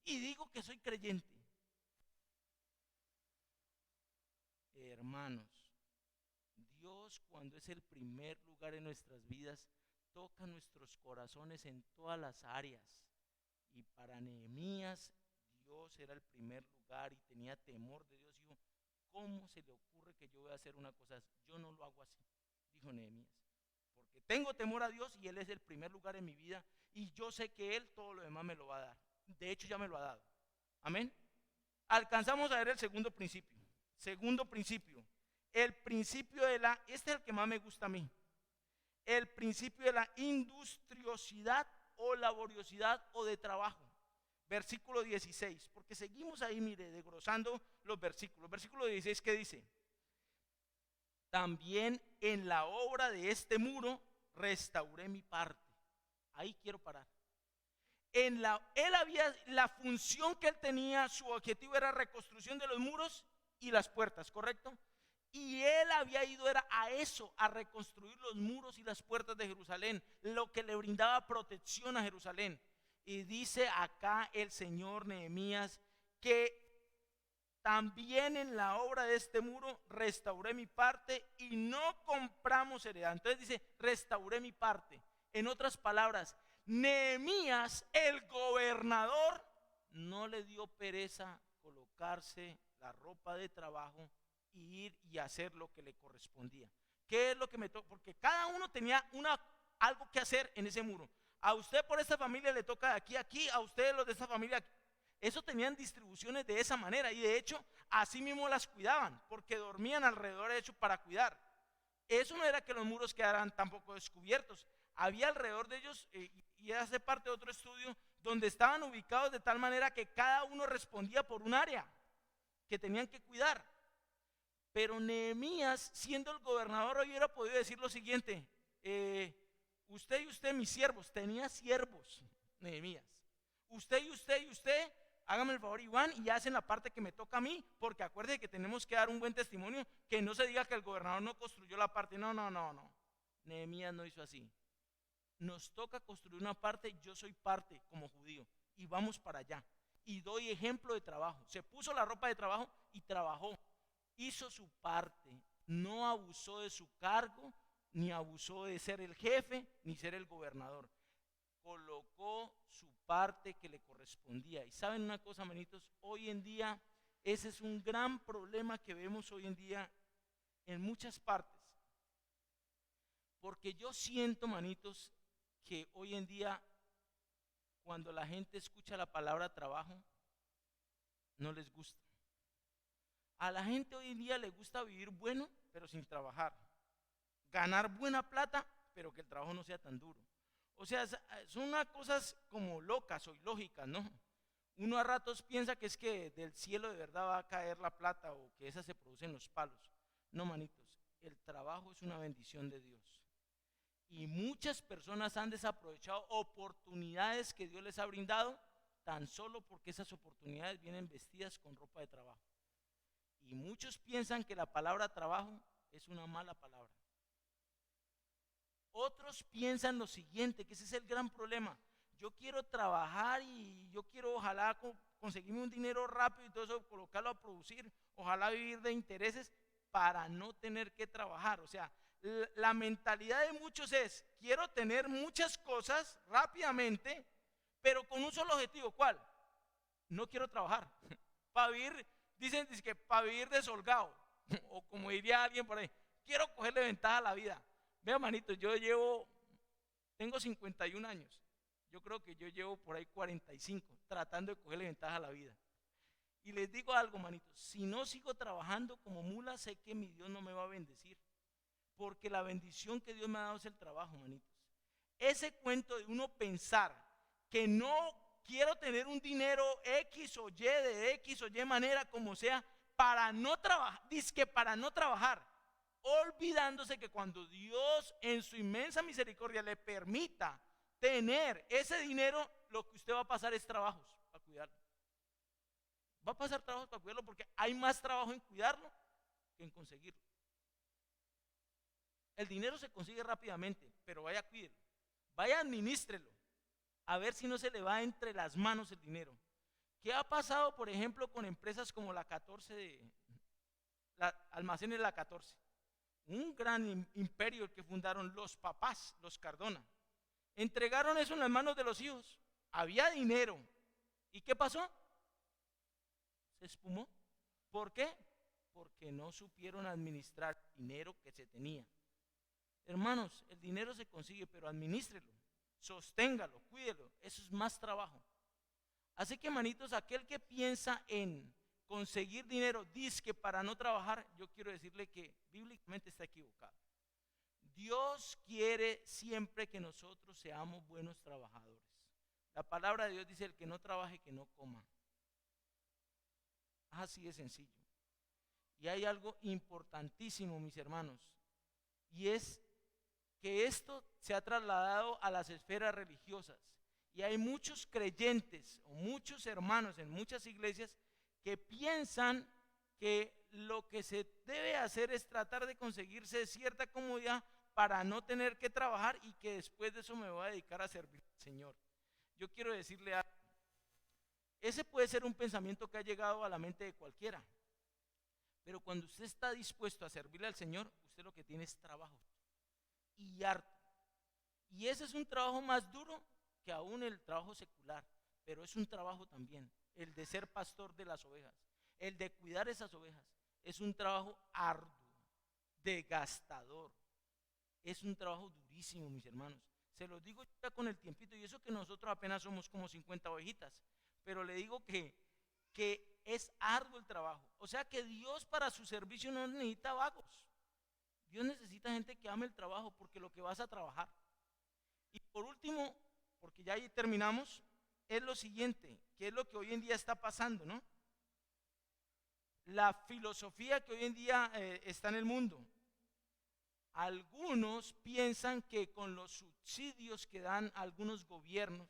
[SPEAKER 1] Y digo que soy creyente. Hermanos, Dios, cuando es el primer lugar en nuestras vidas, toca nuestros corazones en todas las áreas. Y para Nehemías, Dios era el primer lugar y tenía temor de Dios. Dijo, ¿cómo se le ocurre que yo voy a hacer una cosa así? Yo no lo hago así, dijo Nehemías, porque tengo temor a Dios y Él es el primer lugar en mi vida y yo sé que Él todo lo demás me lo va a dar. De hecho ya me lo ha dado. Amén. Alcanzamos a ver el segundo principio. Segundo principio, el principio este es el que más me gusta a mí, el principio de la industriosidad o laboriosidad o de trabajo. Versículo 16, porque seguimos ahí, mire, desglosando los versículos. Versículo 16, ¿qué dice? También en la obra de este muro restauré mi parte. Ahí quiero parar. La función que él tenía, su objetivo era reconstrucción de los muros y las puertas, ¿correcto? Y él había ido era a eso, a reconstruir los muros y las puertas de Jerusalén, lo que le brindaba protección a Jerusalén. Y dice acá el señor Nehemías que también en la obra de este muro restauré mi parte y no compramos heredad. Entonces dice, restauré mi parte. En otras palabras, Nehemías, el gobernador, no le dio pereza colocarse la ropa de trabajo y ir y hacer lo que le correspondía. ¿Qué es lo que me toca? Porque cada uno tenía algo que hacer en ese muro. A usted por esta familia le toca de aquí a aquí, a ustedes los de esta familia aquí. Eso tenían distribuciones de esa manera y de hecho así mismo las cuidaban porque dormían alrededor de hecho para cuidar. Eso no era que los muros quedaran tampoco descubiertos. Había alrededor de ellos, y hace parte de otro estudio, donde estaban ubicados de tal manera que cada uno respondía por un área que tenían que cuidar. Pero Nehemías, siendo el gobernador, hubiera podido decir lo siguiente: usted y usted, mis siervos, tenía siervos, Nehemías. Usted y usted y usted, hágame el favor, Iván, y hacen la parte que me toca a mí, porque acuérdese que tenemos que dar un buen testimonio, que no se diga que el gobernador no construyó la parte. No. Nehemías no hizo así. Nos toca construir una parte, yo soy parte como judío, y vamos para allá. Y doy ejemplo de trabajo. Se puso la ropa de trabajo y trabajó. Hizo su parte, no abusó de su cargo, ni abusó de ser el jefe, ni ser el gobernador. Colocó su parte que le correspondía. Y saben una cosa, manitos, hoy en día ese es un gran problema que vemos hoy en día en muchas partes. Porque yo siento, manitos, que hoy en día cuando la gente escucha la palabra trabajo, no les gusta. A la gente hoy en día le gusta vivir bueno, pero sin trabajar. Ganar buena plata, pero que el trabajo no sea tan duro. O sea, son unas cosas como locas o ilógicas, ¿no? Uno a ratos piensa que es que del cielo de verdad va a caer la plata o que esa se produce en los palos. No, manitos, el trabajo es una bendición de Dios. Y muchas personas han desaprovechado oportunidades que Dios les ha brindado tan solo porque esas oportunidades vienen vestidas con ropa de trabajo. Y muchos piensan que la palabra trabajo es una mala palabra. Otros piensan lo siguiente, que ese es el gran problema. Yo quiero trabajar y yo quiero ojalá conseguirme un dinero rápido y todo eso, colocarlo a producir, ojalá vivir de intereses para no tener que trabajar. O sea, la mentalidad de muchos es, quiero tener muchas cosas rápidamente, pero con un solo objetivo. ¿Cuál? No quiero trabajar. Para vivir, dicen que para vivir desolgado, o como diría alguien por ahí, quiero cogerle ventaja a la vida. Vea, manito, tengo 51 años. Yo creo que yo llevo por ahí 45 tratando de cogerle ventaja a la vida. Y les digo algo, manitos, si no sigo trabajando como mula, sé que mi Dios no me va a bendecir. Porque la bendición que Dios me ha dado es el trabajo, manitos. Ese cuento de uno pensar que no quiero tener un dinero X o Y de X o Y manera como sea para no trabajar, dizque para no trabajar, olvidándose que cuando Dios en su inmensa misericordia le permita tener ese dinero, lo que usted va a pasar es trabajos para cuidarlo. Va a pasar trabajos para cuidarlo porque hay más trabajo en cuidarlo que en conseguirlo. El dinero se consigue rápidamente, pero vaya, cuídelo, vaya, administrelo, a ver si no se le va entre las manos el dinero. ¿Qué ha pasado, por ejemplo, con empresas como la 14 Almacenes La 14? Un gran imperio que fundaron los papás, los Cardona. Entregaron eso en las manos de los hijos. Había dinero. ¿Y qué pasó? Se espumó. ¿Por qué? Porque no supieron administrar el dinero que se tenía. Hermanos, el dinero se consigue, pero administrelo, sosténgalo, cuídelo. Eso es más trabajo. Así que, manitos, aquel que piensa en conseguir dinero, dizque para no trabajar, yo quiero decirle que bíblicamente está equivocado. Dios quiere siempre que nosotros seamos buenos trabajadores. La palabra de Dios dice: el que no trabaje, que no coma. Así de sencillo. Y hay algo importantísimo, mis hermanos, y es que esto se ha trasladado a las esferas religiosas. Y hay muchos creyentes o muchos hermanos en muchas iglesias que piensan que lo que se debe hacer es tratar de conseguirse cierta comodidad para no tener que trabajar y que después de eso me voy a dedicar a servir al Señor. Yo quiero decirle algo. Ese puede ser un pensamiento que ha llegado a la mente de cualquiera. Pero cuando usted está dispuesto a servirle al Señor, usted lo que tiene es trabajo. Y harto. Y ese es un trabajo más duro que aún el trabajo secular, pero es un trabajo también, el de ser pastor de las ovejas, el de cuidar esas ovejas, es un trabajo arduo, desgastador. Es un trabajo durísimo, mis hermanos. Se los digo ya con el tiempito, y eso que nosotros apenas somos como 50 ovejitas, pero le digo que es arduo el trabajo. O sea que Dios para su servicio no necesita vagos. Dios necesita gente que ame el trabajo, porque lo que vas a trabajar. Y por último, porque ya ahí terminamos, es lo siguiente, que es lo que hoy en día está pasando, ¿no? La filosofía que hoy en día está en el mundo. Algunos piensan que con los subsidios que dan algunos gobiernos,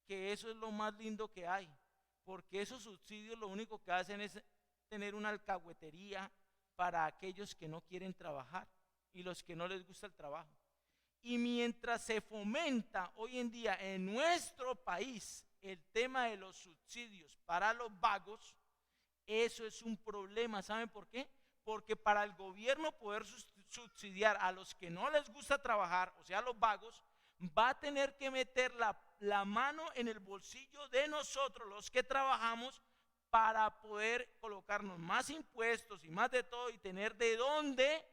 [SPEAKER 1] que eso es lo más lindo que hay, porque esos subsidios lo único que hacen es tener una alcahuetería para aquellos que no quieren trabajar y los que no les gusta el trabajo. Y mientras se fomenta hoy en día en nuestro país el tema de los subsidios para los vagos, eso es un problema. ¿Saben por qué? Porque para el gobierno poder subsidiar a los que no les gusta trabajar, o sea, los vagos, va a tener que meter la mano en el bolsillo de nosotros, los que trabajamos, para poder colocarnos más impuestos y más de todo, y tener de dónde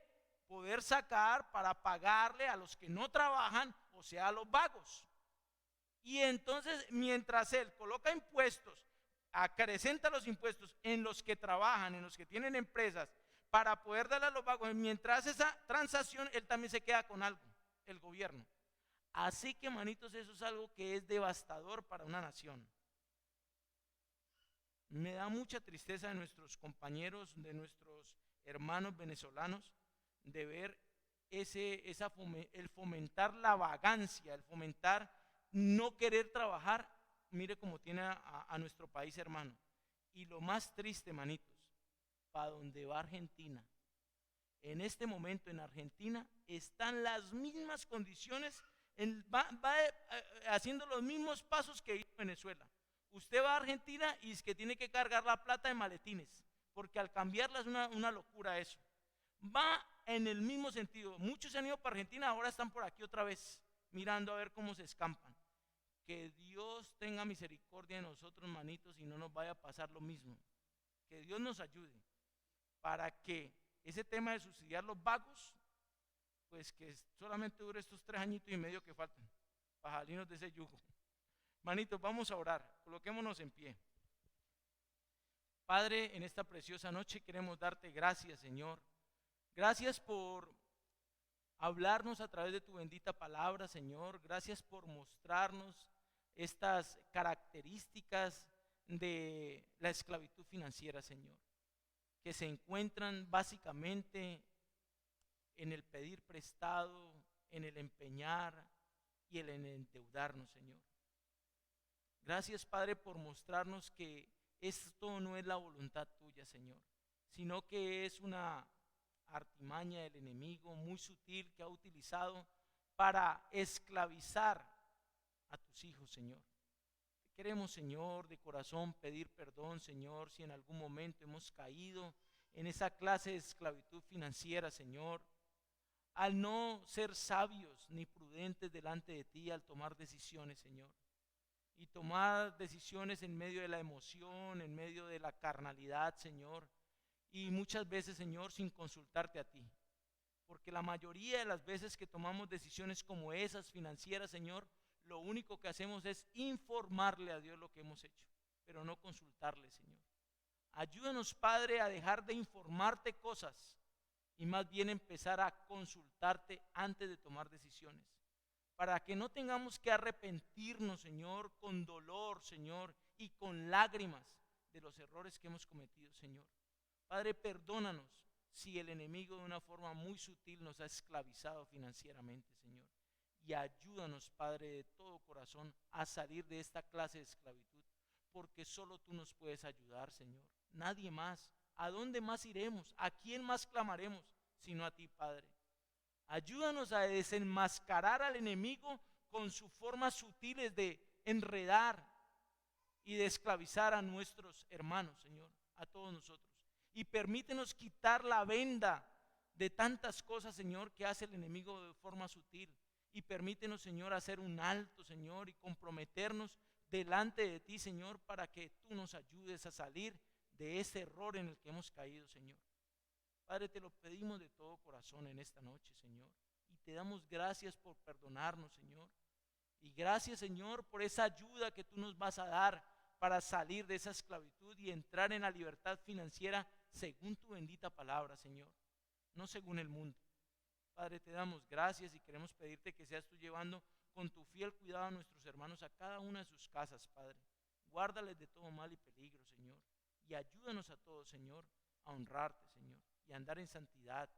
[SPEAKER 1] poder sacar para pagarle a los que no trabajan, o sea, a los vagos. Y entonces, mientras él coloca impuestos, acrecenta los impuestos en los que trabajan, en los que tienen empresas, para poder darle a los vagos, mientras esa transacción, él también se queda con algo, el gobierno. Así que, manitos, eso es algo que es devastador para una nación. Me da mucha tristeza de nuestros compañeros, de nuestros hermanos venezolanos, de ver el fomentar la vagancia, el fomentar no querer trabajar. Mire cómo tiene a nuestro país, hermano. Y lo más triste, manitos, para donde va Argentina. En este momento en Argentina están las mismas condiciones, va haciendo los mismos pasos que hizo Venezuela. Usted va a Argentina y es que tiene que cargar la plata en maletines, porque al cambiarla es una locura eso. Va en el mismo sentido. Muchos se han ido para Argentina, ahora están por aquí otra vez, mirando a ver cómo se escampan. Que Dios tenga misericordia de nosotros, manitos, y no nos vaya a pasar lo mismo. Que Dios nos ayude para que ese tema de subsidiar los vagos, pues que solamente dure estos 3 añitos y medio que faltan, para salirnos de ese yugo. Manitos, vamos a orar, coloquémonos en pie. Padre, en esta preciosa noche queremos darte gracias, Señor. Gracias por hablarnos a través de tu bendita palabra, Señor. Gracias por mostrarnos estas características de la esclavitud financiera, Señor, que se encuentran básicamente en el pedir prestado, en el empeñar y en el endeudarnos, Señor. Gracias, Padre, por mostrarnos que esto no es la voluntad tuya, Señor, sino que es una artimaña del enemigo muy sutil que ha utilizado para esclavizar a tus hijos, Señor. Te queremos, Señor, de corazón pedir perdón, Señor, si en algún momento hemos caído en esa clase de esclavitud financiera, Señor, al no ser sabios ni prudentes delante de ti al tomar decisiones, Señor, y tomar decisiones en medio de la emoción, en medio de la carnalidad, Señor, y muchas veces, Señor, sin consultarte a ti, porque la mayoría de las veces que tomamos decisiones como esas financieras, Señor, lo único que hacemos es informarle a Dios lo que hemos hecho, pero no consultarle, Señor. Ayúdanos, Padre, a dejar de informarte cosas y más bien empezar a consultarte antes de tomar decisiones, para que no tengamos que arrepentirnos, Señor, con dolor, Señor, y con lágrimas de los errores que hemos cometido, Señor. Padre, perdónanos si el enemigo de una forma muy sutil nos ha esclavizado financieramente, Señor. Y ayúdanos, Padre, de todo corazón a salir de esta clase de esclavitud, porque solo tú nos puedes ayudar, Señor. Nadie más. ¿A dónde más iremos? ¿A quién más clamaremos sino a ti, Padre? Ayúdanos a desenmascarar al enemigo con sus formas sutiles de enredar y de esclavizar a nuestros hermanos, Señor, a todos nosotros. Y permítenos quitar la venda de tantas cosas, Señor, que hace el enemigo de forma sutil. Y permítenos, Señor, hacer un alto, Señor, y comprometernos delante de ti, Señor, para que tú nos ayudes a salir de ese error en el que hemos caído, Señor. Padre, te lo pedimos de todo corazón en esta noche, Señor. Y te damos gracias por perdonarnos, Señor. Y gracias, Señor, por esa ayuda que tú nos vas a dar para salir de esa esclavitud y entrar en la libertad financiera según tu bendita palabra, Señor, no según el mundo. Padre, te damos gracias y queremos pedirte que seas tú llevando con tu fiel cuidado a nuestros hermanos a cada una de sus casas, Padre. Guárdales de todo mal y peligro, Señor. Y ayúdanos a todos, Señor, a honrarte, Señor, y a andar en santidad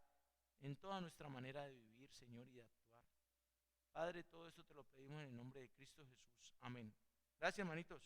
[SPEAKER 1] en toda nuestra manera de vivir, Señor, y de actuar. Padre, todo esto te lo pedimos en el nombre de Cristo Jesús. Amén. Gracias, hermanitos.